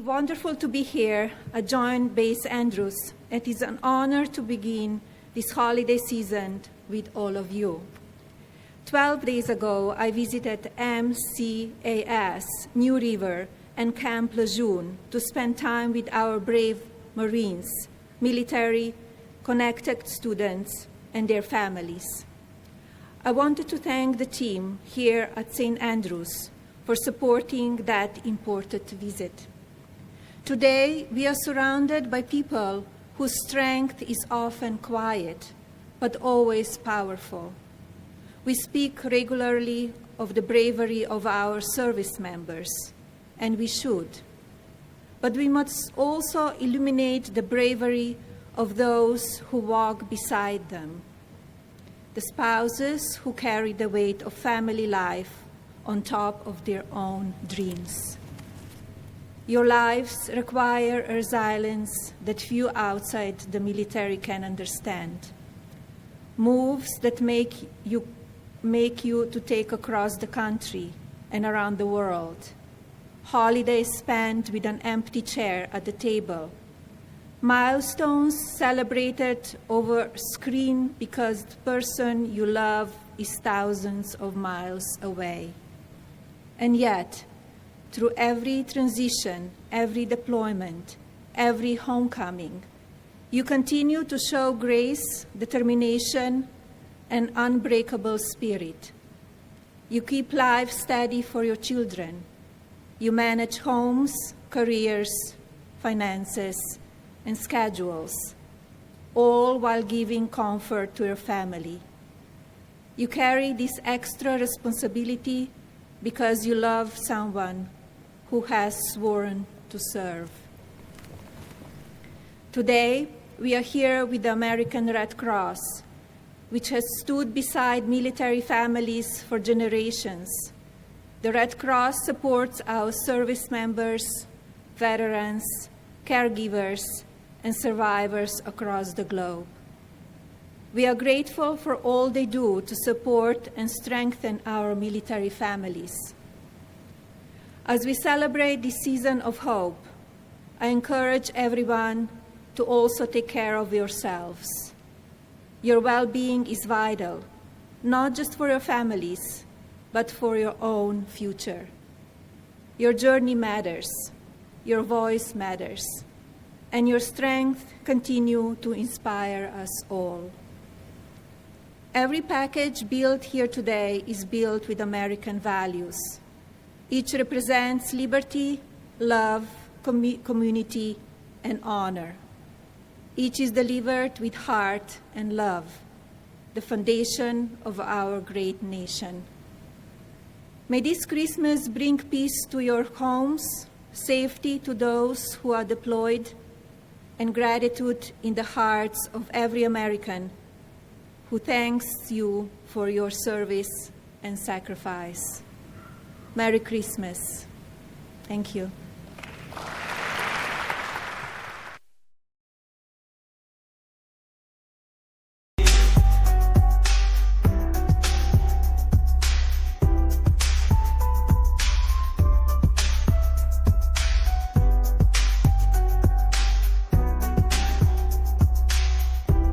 wonderful to be here at Joint Base Andrews. It is an honor to begin this holiday season with all of you. 12 days ago, I visited MCAS, New River, and Camp Lejeune to spend time with our brave Marines, military, connected students, and their families. I wanted to thank the team here at St. Andrews for supporting that important visit. Today, we are surrounded by people whose strength is often quiet, but always powerful. We speak regularly of the bravery of our service members, and we should. But we must also illuminate the bravery of those who walk beside them, the spouses who carry the weight of family life on top of their own dreams. Your lives require a resilience that few outside the military can understand. Moves that make you to take across the country and around the world. Holidays spent with an empty chair at the table. Milestones celebrated over screen because the person you love is thousands of miles away. And yet, through every transition, every deployment, every homecoming, you continue to show grace, determination, and unbreakable spirit. You keep life steady for your children. You manage homes, careers, finances, and schedules, all while giving comfort to your family. You carry this extra responsibility because you love someone who has sworn to serve. Today, we are here with the American Red Cross, which has stood beside military families for generations. The Red Cross supports our service members, veterans, caregivers, and survivors across the globe. We are grateful for all they do to support and strengthen our military families. As we celebrate this season of hope, I encourage everyone to also take care of yourselves. Your well-being is vital, not just for your families, but for your own future. Your journey matters, your voice matters, and your strength continue to inspire us all. Every package built here today is built with American values. Each represents liberty, love, community, and honor. Each is delivered with heart and love, the foundation of our great nation. May this Christmas bring peace to your homes, safety to those who are deployed, and gratitude in the hearts of every American who thanks you for your service and sacrifice. Merry Christmas. Thank you.